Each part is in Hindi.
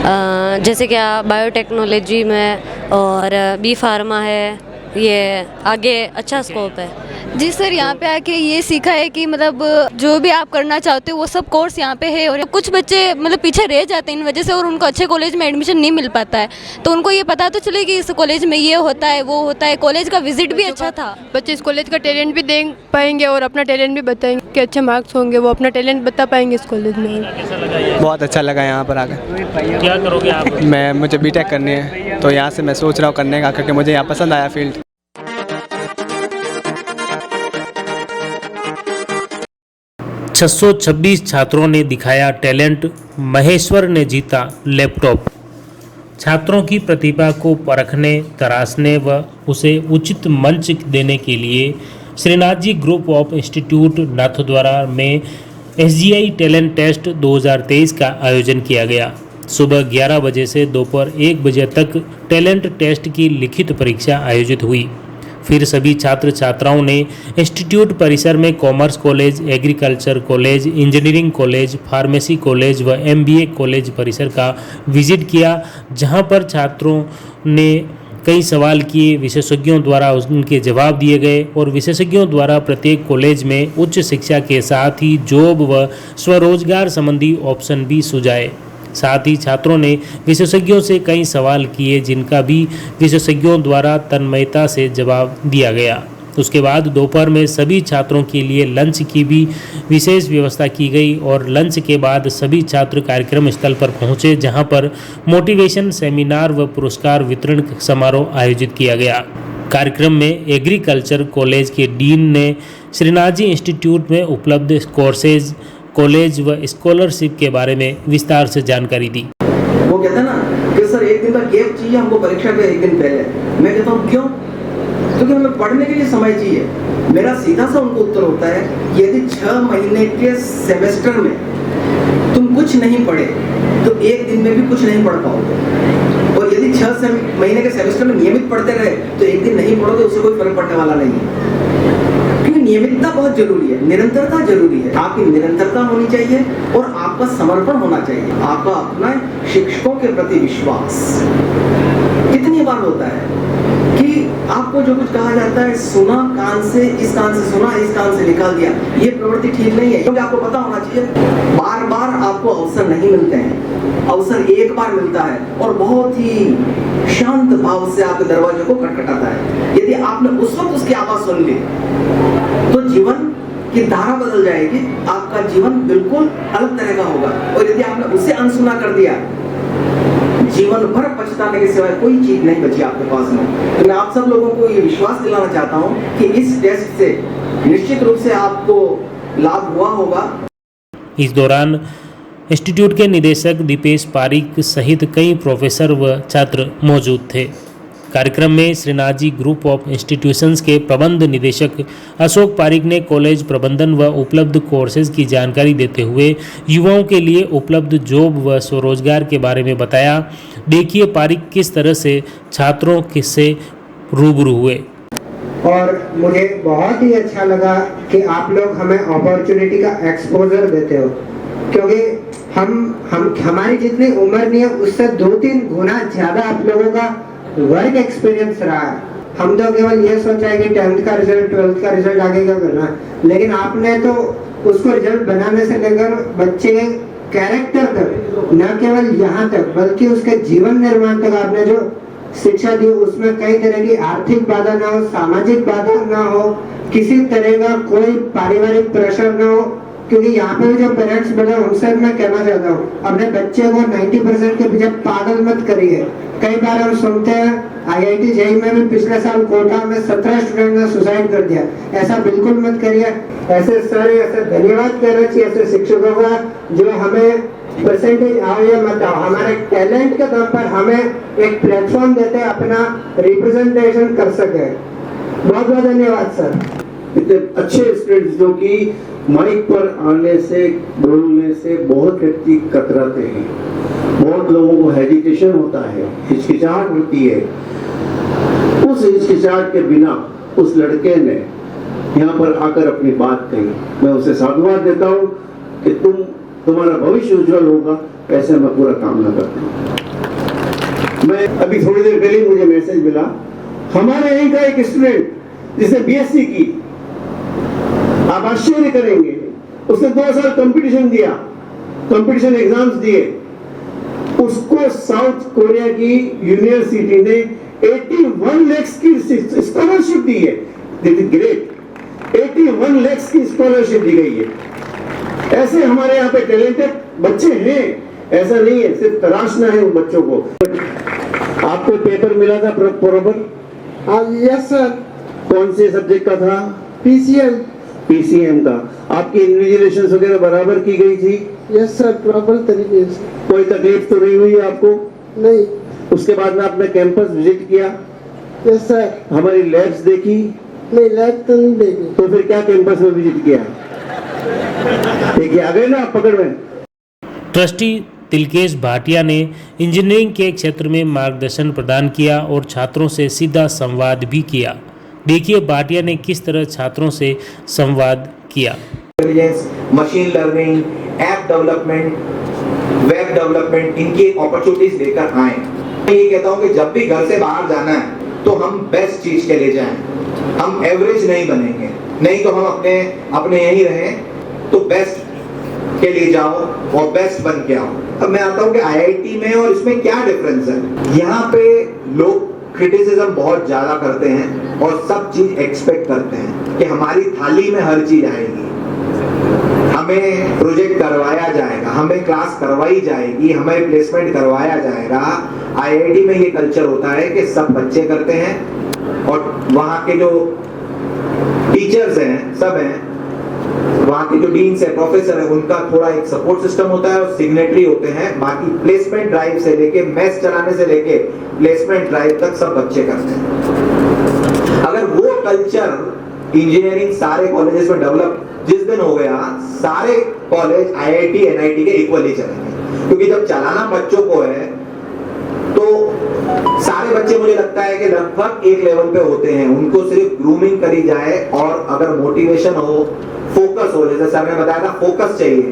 जैसे क्या बायोटेक्नोलॉजी में और बी फार्मा है, ये आगे अच्छा स्कोप है। जी सर, यहाँ पे आके ये सीखा है कि मतलब जो भी आप करना चाहते हो वो सब कोर्स यहाँ पे है। और कुछ बच्चे मतलब पीछे रह जाते हैं इन वजह से और उनको अच्छे कॉलेज में एडमिशन नहीं मिल पाता है, तो उनको ये पता तो चले कि इस कॉलेज में ये होता है वो होता है। कॉलेज का विजिट भी अच्छा था, बच्चे इस कॉलेज का टैलेंट भी देख पाएंगे और अपना टैलेंट भी बताएंगे कि अच्छे मार्क्स होंगे, वो अपना टैलेंट बता पाएंगे इस कॉलेज में। बहुत अच्छा लगा यहाँ पर आकर। क्या करोगे आप? मुझे बीटेक करनी है, तो यहाँ से मैं सोच रहा हूँ करने का, क्योंकि मुझे यहाँ पसंद आया फील्ड। 626 छात्रों ने दिखाया टैलेंट, महेश्वर ने जीता लैपटॉप। छात्रों की प्रतिभा को परखने, तराशने व उसे उचित मंच देने के लिए Shrinath ji group of institute Nathdwara में SGI टैलेंट टेस्ट 2023 का आयोजन किया गया। सुबह 11 बजे से दोपहर 1 बजे तक टैलेंट टेस्ट की लिखित परीक्षा आयोजित हुई। फिर सभी छात्र छात्राओं ने इंस्टीट्यूट परिसर में commerce college, agriculture college, engineering college, pharmacy college व MBA कॉलेज परिसर का विजिट किया, जहां पर छात्रों ने कई सवाल किए, विशेषज्ञों द्वारा उनके जवाब दिए गए और विशेषज्ञों द्वारा प्रत्येक कॉलेज में उच्च शिक्षा के साथ ही जॉब व स्वरोजगार संबंधी ऑप्शन भी सुझाए। साथ ही छात्रों ने विशेषज्ञों से कई सवाल किए, जिनका भी विशेषज्ञों द्वारा तन्मयता से जवाब दिया गया। उसके बाद दोपहर में सभी छात्रों के लिए लंच की भी विशेष व्यवस्था की गई और लंच के बाद सभी छात्र कार्यक्रम स्थल पर पहुंचे, जहां पर मोटिवेशन सेमिनार व पुरस्कार वितरण समारोह आयोजित किया गया। कार्यक्रम में एग्रीकल्चर कॉलेज के डीन ने श्रीनाथ जी इंस्टीट्यूट में उपलब्ध कोर्सेज, कॉलेज व स्कॉलरशिप के बारे में विस्तार से जानकारी दी। वो कहता ना कि सर एक दिन का गैप चाहिए हमको परीक्षा के एक दिन पहले। मैं कहता हूँ क्यों? क्योंकि हमें पढ़ने के लिए समय चाहिए। मेरा सीधा सा उनको उत्तर होता है, यदि 6 महीने के सेमेस्टर में तुम कुछ नहीं पढ़े तो एक दिन में भी कुछ नहीं पढ़ पाओगे, और यदि 6 महीने के सेमेस्टर में नियमित पढ़ते रहे तो एक दिन नहीं पढ़ोगे, उससे कोई फर्क पड़ने वाला नहीं है। नियमितता बहुत जरूरी है, निरंतरता जरूरी है। आपकी निरंतरता होनी चाहिए और आपका समर्पण होना चाहिए, आपका अपना शिक्षकों के प्रति विश्वास। कितनी बार होता है कि आपको जो कुछ कहा जाता है, सुना कान से, इस कान से सुना, इस कान से निकाल दिया, ये प्रवृत्ति ठीक नहीं है। क्योंकि आपको पता होना चाहिए बार बार आपको अवसर नहीं मिलते हैं, अवसर एक बार मिलता है और बहुत ही शांत भाव से आपके दरवाजे को खटखटाता है। यदि आपने उस वक्त उसकी आवाज सुन ली तो जीवन की धारा बदल जाएगी, आपका जीवन बिल्कुल अलग तरह का होगा। और यदि आपने उसे अनसुना कर दिया, जीवन भर पछताने के सिवाय कोई चीज नहीं बची आपके पास में। तो मैं आप सब लोगों को ये विश्वास दिलाना चाहता हूँ कि इस टेस्ट से निश्चित रूप से आपको लाभ हुआ होगा। इस दौरान इंस्टीट्यूट के निदेशक दीपेश पारिक सहित कई प्रोफेसर व छात्र मौजूद थे। कार्यक्रम में Shrinath ji group of institutions के प्रबंध निदेशक अशोक पारिक ने कॉलेज प्रबंधन व उपलब्ध कोर्सेज की जानकारी देते हुए युवाओं के लिए उपलब्ध जॉब व स्वरोजगार के बारे में बताया। देखिए पारिक किस तरह से छात्रों से रूबरू हुए। और मुझे बहुत ही अच्छा लगा कि आप लोग हमें अपॉर्चुनिटी का एक्सपोजर देते हो, क्योंकि हम हमारी जितनी उम्र नहीं है उससे 2-3 गुना ज्यादा आप लोगों का वर्क एक्सपीरियंस रहा है। हम तो केवल ये सोचा है कि 10th का रिजल्ट, 12th का रिजल्ट आगे क्या करना है, लेकिन आपने तो उसको रिजल्ट बनाने से लेकर बच्चे के कैरेक्टर तक, न केवल यहाँ तक बल्कि उसके जीवन निर्माण तक आपने जो शिक्षा दी, उसमें कई तरह की आर्थिक बाधा ना हो, सामाजिक बाधा ना हो, किसी तरह का कोई पारिवारिक प्रेशर ना हो। क्योंकि यहाँ पे जो पेरेंट्स बने उनसे मैं कहना चाहता हूँ, अपने बच्चे को 90% के पीछे पागल मत करिए। कई बार हम सुनते हैं IIT JEE में भी पिछले साल कोटा में 17 स्टूडेंट ने सुसाइड कर दिया। ऐसा बिल्कुल मत करिए। ऐसे सर ऐसे धन्यवाद कहना चाहिए ऐसे शिक्षकों का जो हमें परसेंटेज आओ या मत आओ, हमारे टैलेंट के दम पर हमें एक प्लेटफॉर्म देते अपना रिप्रेजेंटेशन कर सके। बहुत बहुत धन्यवाद सर। इतने अच्छे स्टूडेंट्स जो कि माइक पर आने से, बोलने से बहुत व्यक्ति कतराते हैं, बहुत लोगों को हेजिटेशन होता है, हिचकिचाहट होती है। उस हिचकिचाहट के बिना उस लड़के ने यहाँ पर आकर अपनी बात कही। मैं उसे साधुवाद देता हूँ कि तुम्हारा भविष्य उज्जवल होगा, ऐसे मैं पूरा कामना करता हूँ। हमें अभी थोड़ी देर पहले मुझे मैसेज मिला, हमारे यहीं का एक स्टूडेंट जिसने बीएससी की, आप आश्चर्य करेंगे, उसने 2 साल कंपटीशन दिया, कंपटीशन एग्जाम्स दिए, उसको साउथ कोरिया की यूनिवर्सिटी ने 81 लाख की स्कॉलरशिप दी है। ग्रेट, 81 लाख की स्कॉलरशिप दी गई है। ऐसे हमारे यहाँ पे टैलेंटेड बच्चे हैं, ऐसा नहीं है, सिर्फ तराशना है उन बच्चों को। आपको पेपर मिला था प्रॉपर? Yes sir. कौन से सब्जेक्ट का था? पीसीएम का। आपकी इन्विजिलेशन वगैरह बराबर की गई थी? यस सर, प्रॉपर तरीके से। कोई तकलीफ तो नहीं हुई आपको? नहीं। उसके बाद में आपने कैंपस विजिट किया? Yes sir. हमारी लैब्स देखी? नहीं, लैब तो नहीं देखी। तो फिर क्या कैंपस में विजिट किया? देखिए आ गए ना आप पकड़ में। ट्रस्टी तिलकेश भाटिया ने इंजीनियरिंग के क्षेत्र में मार्गदर्शन प्रदान किया और छात्रों से सीधा संवाद भी किया। देखिए भाटिया ने किस तरह छात्रों से संवाद किया। Intelligence, machine learning, app development, web development, इनकी अपॉर्चुनिटीज लेकर आए। मैं ये कहता हूँ कि जब भी घर से बाहर जाना है तो हम बेस्ट चीज के लिए जाएं, हम एवरेज नहीं बनेंगे, नहीं तो हम अपने यहीं रहें, तो बेस्ट के लिए जाओ और बेस्ट बन के आओ। अब मैं आता हूँ कि आईआईटी में और इसमें क्या डिफरेंस है। यहाँ पे लोग क्रिटिसिज्म बहुत ज्यादा करते हैं और सब चीज एक्सपेक्ट करते हैं कि हमारी थाली में हर चीज आएगी, हमें प्रोजेक्ट करवाया जाएगा, हमें क्लास करवाई जाएगी, हमें प्लेसमेंट करवाया जाएगा। आईआईटी में ये कल्चर होता है कि सब बच्चे करते हैं और वहाँ के जो टीचर्स हैं, सब हैं, वहाँ के जो डीन्स है, प्रोफेसर है, उनका थोड़ा एक सपोर्ट सिस्टम होता है और सिग्नेटरी होते हैं। बाकी प्लेसमेंट ड्राइव से लेके मेस चलाने से लेके प्लेसमेंट ड्राइव तक सब बच्चे करते हैं। अगर वो कल्चर इंजीनियरिंग सारे कॉलेजेस में डेवलप जिस दिन हो गया, सारे कॉलेज आईआईटी एनआईटी के इक्वली चलेंगे। क्योंकि जब चलाना बच्चों को है तो सारे बच्चे, मुझे लगता है कि लगभग एक लेवल पे होते हैं, उनको सिर्फ ग्रूमिंग करी जाए और अगर मोटिवेशन हो, फोकस हो, जैसे सर ने बताया था फोकस चाहिए।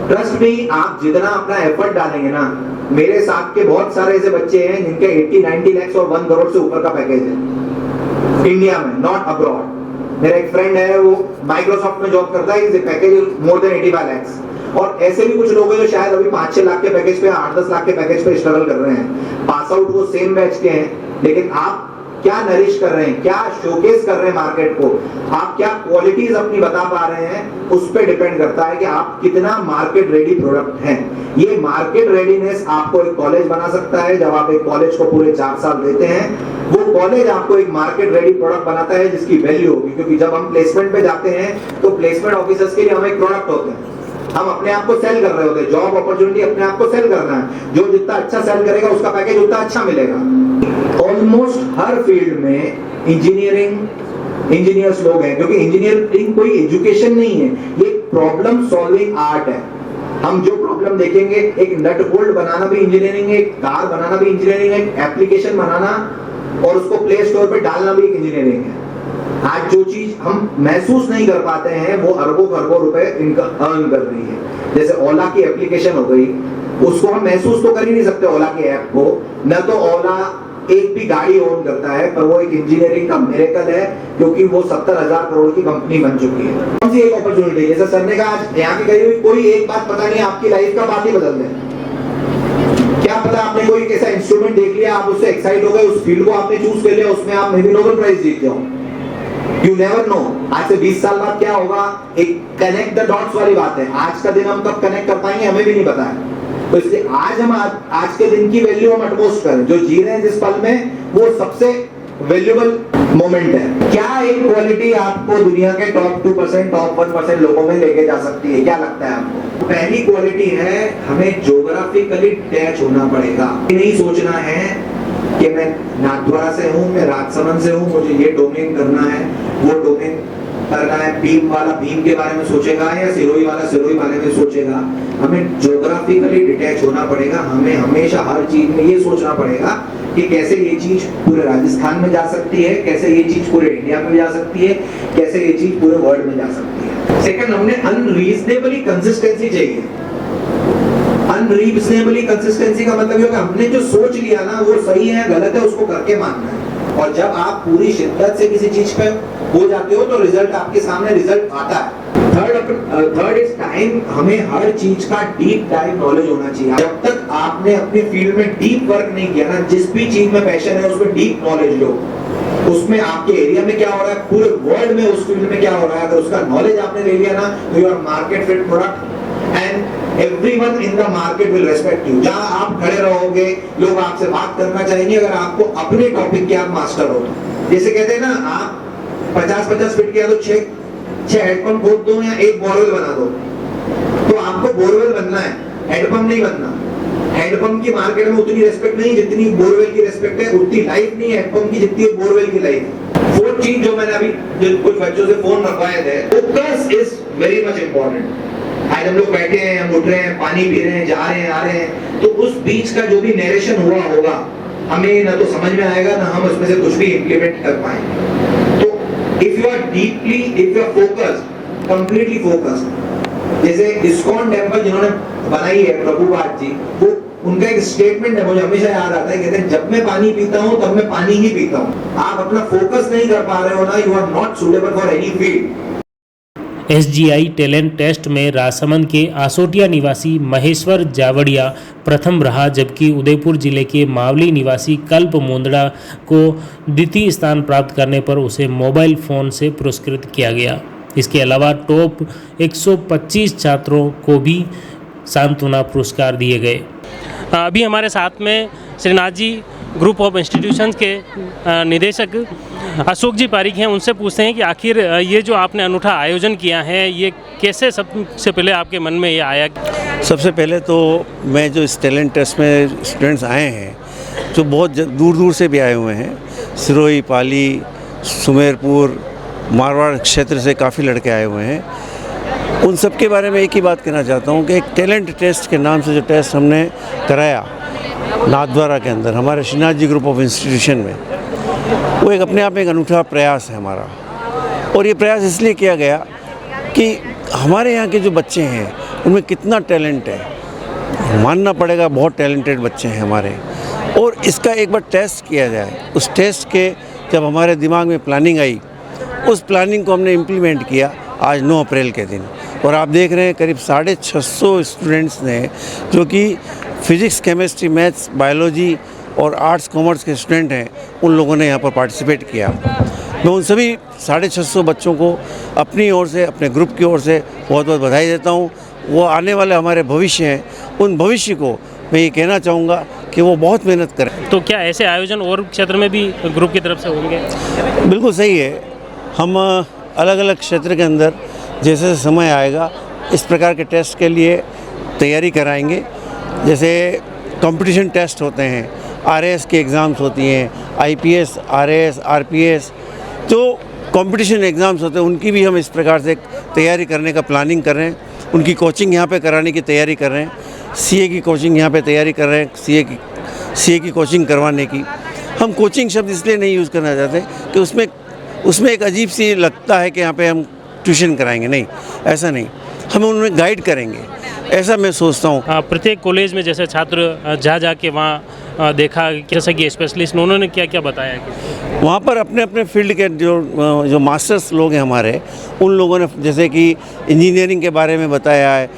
ट्रस्ट मी, आप जितना अपना एफर्ट डालेंगे ना, मेरे साथ के बहुत सारे ऐसे बच्चे हैं जिनके 80-90 लाख और 1 करोड़ से ऊपर का पैकेज है इंडिया में, नॉट अब्रॉड। मेरा एक फ्रेंड है, वो माइक्रोसॉफ्ट में जॉब करता है, पैकेज मोर देन 85 लाख। और ऐसे भी कुछ लोग हैं जो शायद अभी 5-6 लाख के पैकेज पे, 8-10 लाख के पैकेज पे स्ट्रगल कर रहे हैं। पास आउट वो सेम बैच के हैं, लेकिन आप क्या नरिश कर रहे हैं, क्या शोकेस कर रहे हैं मार्केट को, आप क्या क्वालिटीज अपनी बता पा रहे हैं, उस पर डिपेंड करता है कि आप कितना मार्केट रेडी प्रोडक्ट हैं। ये मार्केट रेडीनेस आपको एक कॉलेज बना सकता है। जब आप एक कॉलेज को पूरे 4 साल देते हैं, वो कॉलेज आपको एक मार्केट रेडी प्रोडक्ट बनाता है जिसकी वैल्यू होगी। क्योंकि जब हम प्लेसमेंट पे जाते हैं तो प्लेसमेंट ऑफिसर्स के लिए हम एक प्रोडक्ट होते हैं, हम अपने आप को सेल कर रहे होते हैं। जॉब अपॉर्चुनिटी अपने आप को सेल करना है, जो जितना अच्छा सेल करेगा उसका पैकेज उतना अच्छा मिलेगा। ऑलमोस्ट हर फील्ड में इंजीनियर्स लोग हैं, क्योंकि इंजीनियरिंग कोई एजुकेशन नहीं है, ये प्रॉब्लम सॉल्विंग आर्ट है। हम जो प्रॉब्लम देखेंगे, एक नट बोल्ट बनाना भी इंजीनियरिंग है, एक कार बनाना भी इंजीनियरिंग है, एक एप्लीकेशन बनाना और उसको प्ले स्टोर पे डालना भी एक इंजीनियरिंग है। आज जो चीज हम महसूस नहीं कर पाते हैं, वो अरबों खरबों रुपए इनका अर्न कर रही है। जैसे ओला की एप्लीकेशन हो गई, उसको हम महसूस तो कर ही नहीं सकते ओला के ऐप को, न तो ओला एक भी गाड़ी ओन करता है, पर वो एक इंजीनियरिंग का मिरेकल है, क्योंकि वो 70,000 करोड़ की कंपनी बन चुकी है। कौन सी एक अपॉर्चुनिटी, जैसे सर ने कहा, आज यहाँ की कही हुई कोई एक बात पता नहीं, आपकी लाइफ का बात ही बदल दे। क्या पता आपने कोई कैसा इंस्ट्रूमेंट देख लिया, आप उससे एक्साइट हो गए, उस फील्ड को आपने चूज कर लिया, उसमें आप मे बी नोबेल प्राइज जीत जाओ। You never know, आज से 20 साल बाद क्या होगा। एक कनेक्ट द डॉट्स वाली बात है, आज का दिन हम कब कनेक्ट कर पाएंगे हमें भी नहीं पता है। तो इसलिए आज हम आज के दिन की वैल्यू हम अटमोस्ट करें, जो जी रहे हैं जिस पल में, वो सबसे वैल्यूएबल मोमेंट है। क्या एक क्वालिटी आपको दुनिया के टॉप 2%, टॉप 1% लोगों में लेके जा सकती है, क्या लगता है आपको? पहली क्वालिटी है, हमें ज्योग्राफिकली अटैच होना पड़ेगा। नहीं सोचना है कि मैं नाथद्वारा से हूँ, मैं राजसमंद से हूँ, मुझे ये डोमेन करना है, वो डोमेन करना है। भीम वाला भीम के बारे में सोचेगा या सिरोही वाला सिरोही बारे में सोचेगा। हमें ज्योग्राफिकली डिटैच होना पड़ेगा। हमें हमेशा हर चीज में ये सोचना पड़ेगा कि कैसे ये चीज पूरे राजस्थान में जा सकती है, कैसे ये चीज पूरे इंडिया में जा सकती है, कैसे ये चीज पूरे वर्ल्ड में जा सकती है। सेकंड, हमने अनरीजनेबली कंसिस्टेंसी चाहिए। अनरीजनेबली कंसिस्टेंसी का मतलब ये कि हमने जो सोच लिया ना वो सही है गलत है उसको करके मानना है, और जब आप पूरी शिद्दत से किसी चीज पे हो जाते हो तो रिजल्ट आपके सामने रिजल्ट आता है। Third is time. हमें हर चीज का डीप डाइव नॉलेज होना चाहिए। जब तक आपने अपनी फील्ड में डीप वर्क नहीं किया ना, जिस भी चीज में पैशन है उसमें डीप नॉलेज लो, उसमें आपके एरिया में क्या हो रहा है, पूरे वर्ल्ड में उस फील्ड में क्या हो रहा है, अगर उसका नॉलेज आपने ले लिया ना तो you are market fit product and everyone in the market will respect you. जहां आप खड़े रहोगे लोग आपसे बात करना चाहेंगे अगर आपको अपने टॉपिक के आप मास्टर हो। जैसे कहते हैं ना, आप 50-50 फीट किया तो 6 हेडपंप खोद दो या 1 बोरवेल बना दो, तो आपको बोरवेल बनना है, हेडपंप नहीं बनना। हेडपंप की मार्केट में उतनी रेस्पेक्ट नहीं जितनी बोरवेल की रेस्पेक्ट है, उतनी लाइफ नहीं है हेडपंप की जितनी बोरवेल की लाइफ है। फोर्थ चीज जो मैंने अभी जो कुछ बच्चों से फोन रखवाए थे, focus is very much important. आज हम लोग बैठे हैं, हम उठ रहे हैं, पानी पी रहे हैं, जा रहे हैं, आ रहे हैं, तो उस बीच का जो भी नरेशन हुआ होगा हमें ना तो समझ में आएगा ना हम उसमें से कुछ भी इंप्लीमेंट कर पाएंगे। तो if you are deeply, if you are focused, completely focused, जैसे इस्कॉन टेम्पल जिन्होंने बनाई है प्रभुपाद जी, वो उनका एक स्टेटमेंट है मुझे हमेशा याद आता है, कहते हैं जब मैं पानी पीता हूं तब मैं पानी ही पीता हूं। आप अपना फोकस नहीं कर पा रहे हो ना, you are not suitable for any field. SGI talent test में राजसमंद के आसोटिया निवासी महेश्वर जावड़िया प्रथम रहा, जबकि उदयपुर जिले के मावली निवासी कल्प मोंदड़ा को द्वितीय स्थान प्राप्त करने पर उसे मोबाइल फ़ोन से पुरस्कृत किया गया। इसके अलावा टॉप 125 छात्रों को भी सांत्वना पुरस्कार दिए गए। अभी हमारे साथ में Shrinath ji group of institutions के निदेशक अशोक जी पारिक हैं। उनसे पूछते हैं कि आखिर ये जो आपने अनूठा आयोजन किया है ये कैसे सबसे पहले आपके मन में ये आया? सबसे पहले तो मैं जो इस टैलेंट टेस्ट में स्टूडेंट्स आए हैं जो बहुत दूर दूर से भी आए हुए हैं, सिरोही, पाली, सुमेरपुर, मारवाड़ क्षेत्र से काफ़ी लड़के आए हुए हैं, उन सब के बारे में एक ही बात कहना चाहता हूँ कि एक टैलेंट टेस्ट के नाम से जो टेस्ट हमने कराया नाथद्वारा के अंदर हमारे Shrinath ji group of institution में, वो एक अपने आप में एक अनूठा प्रयास है हमारा। और ये प्रयास इसलिए किया गया कि हमारे यहाँ के जो बच्चे हैं उनमें कितना टैलेंट है, मानना पड़ेगा बहुत टैलेंटेड बच्चे हैं हमारे, और इसका एक बार टेस्ट किया जाए। उस टेस्ट के जब हमारे दिमाग में प्लानिंग आई, उस प्लानिंग को हमने इम्प्लीमेंट किया आज 9 अप्रैल के दिन, और आप देख रहे हैं करीब 650 स्टूडेंट्स ने, जो कि फिज़िक्स, केमिस्ट्री, मैथ्स, बायोलॉजी और आर्ट्स कॉमर्स के स्टूडेंट हैं, उन लोगों ने यहाँ पर पार्टिसिपेट किया। मैं उन सभी 650 बच्चों को अपनी ओर से, अपने ग्रुप की ओर से बहुत बहुत बधाई देता हूँ। वो आने वाले हमारे भविष्य हैं, उन भविष्य को मैं ये कहना चाहूँगा कि वो बहुत मेहनत करें। तो क्या ऐसे आयोजन और क्षेत्र में भी ग्रुप की तरफ से होंगे? बिल्कुल सही है। हम अलग अलग क्षेत्र के अंदर जैसे समय आएगा इस प्रकार के टेस्ट के लिए तैयारी कराएंगे। जैसे कंपटीशन टेस्ट होते हैं, RAS की एग्ज़ाम्स होती हैं, IPS, RAS, RPS, जो कंपटीशन एग्ज़ाम्स होते हैं उनकी भी हम इस प्रकार से तैयारी करने का प्लानिंग कर रहे हैं। उनकी कोचिंग यहाँ पे कराने की तैयारी कर रहे हैं। CA की कोचिंग यहाँ पे तैयारी कर रहे हैं, CA की कोचिंग करवाने की। हम कोचिंग शब्द इसलिए नहीं यूज़ करना चाहते कि उसमें एक अजीब सी लगता है कि यहाँ पे हम ट्यूशन कराएंगे, नहीं, ऐसा नहीं, हम उन्हें गाइड करेंगे, ऐसा मैं सोचता हूँ। प्रत्येक कॉलेज में जैसे छात्र जा के वहाँ देखा, जैसे कि स्पेशलिस्ट उन्होंने क्या क्या बताया कि वहाँ पर अपने अपने फील्ड के जो मास्टर्स लोग हैं हमारे, उन लोगों ने जैसे कि इंजीनियरिंग के बारे में बताया है,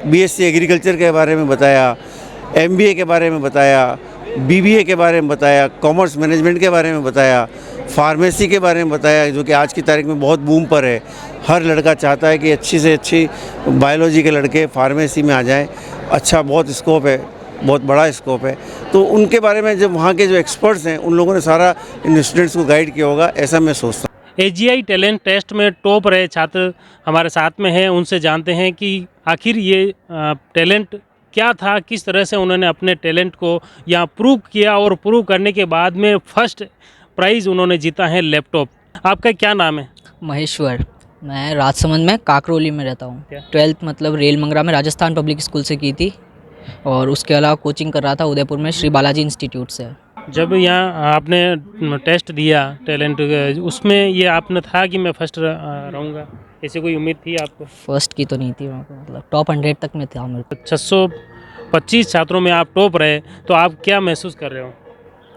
BSc एग्रीकल्चर के बारे में बताया, MBA के बारे में बताया, BBA के बारे में बताया, कॉमर्स मैनेजमेंट के बारे में बताया, फार्मेसी के बारे में बताया, जो कि आज की तारीख में बहुत बूम पर है। हर लड़का चाहता है कि अच्छी से अच्छी बायोलॉजी के लड़के फार्मेसी में आ जाएं। अच्छा, बहुत स्कोप है, बहुत बड़ा स्कोप है। तो उनके बारे में जब वहाँ के जो एक्सपर्ट्स हैं उन लोगों ने सारा इन स्टूडेंट्स को गाइड किया होगा, ऐसा मैं सोचता हूँ। SGI टैलेंट टेस्ट में टॉप रहे छात्र हमारे साथ में हैं, उनसे जानते हैं कि आखिर ये टैलेंट क्या था, किस तरह से उन्होंने अपने टैलेंट को यहाँ प्रूव किया, और प्रूव करने के बाद में फर्स्ट प्राइज़ उन्होंने जीता है लैपटॉप। आपका क्या नाम है? महेश्वर। मैं राजसमंद में काकरोली में रहता हूँ। 12th मतलब रेल मंगरा में राजस्थान पब्लिक स्कूल से की थी, और उसके अलावा कोचिंग कर रहा था उदयपुर में श्री बालाजी इंस्टीट्यूट से। जब यहाँ आपने टेस्ट दिया टैलेंट, उसमें ये आपने था कि मैं फर्स्ट रहूँगा, ऐसी कोई उम्मीद थी आपको? फर्स्ट की तो नहीं थी, मतलब टॉप 100 तक में था मेरे को। 600 25 छात्रों में आप टॉप रहे, तो आप क्या महसूस कर रहे हो?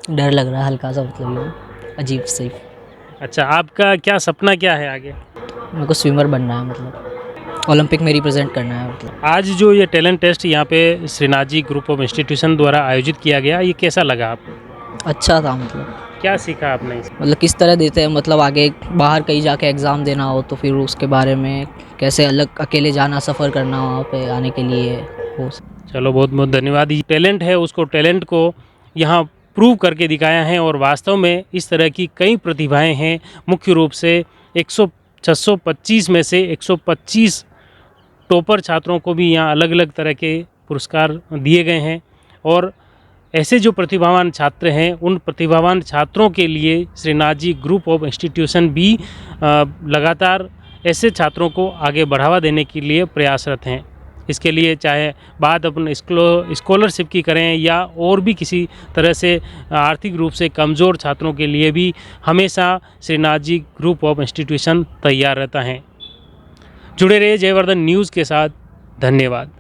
डर लग रहा है हल्का सा, मतलब ये अजीब सी। अच्छा, आपका क्या सपना क्या है आगे? मेरे को स्विमर बनना है, मतलब ओलंपिक में रिप्रेजेंट करना है। मतलब आज जो ये टैलेंट टेस्ट यहाँ पे Shrinath ji group of institution द्वारा आयोजित किया गया, ये कैसा लगा आपको? अच्छा था, मतलब क्या सीखा आपने इसमें? मतलब किस तरह देते हैं, मतलब आगे बाहर कहीं जाके एग्ज़ाम देना हो तो फिर उसके बारे में कैसे अलग अकेले जाना, सफ़र करना वहाँ पे आने के लिए हो। चलो, बहुत बहुत धन्यवाद। ये टैलेंट है, उसको टैलेंट को यहाँ प्रूव करके दिखाया है और वास्तव में इस तरह की कई प्रतिभाएं हैं। मुख्य रूप से 625 में से 125 टॉपर छात्रों को भी यहाँ अलग अलग तरह के पुरस्कार दिए गए हैं और ऐसे जो प्रतिभावान छात्र हैं, उन प्रतिभावान छात्रों के लिए Shrinath ji group of institution भी लगातार ऐसे छात्रों को आगे बढ़ावा देने के लिए प्रयासरत हैं। इसके लिए चाहे बात अपन स्कॉलरशिप की करें या और भी किसी तरह से आर्थिक रूप से कमज़ोर छात्रों के लिए भी हमेशा Shrinath ji group of institution तैयार रहता है। जुड़े रहिए जयवर्धन न्यूज़ के साथ। धन्यवाद।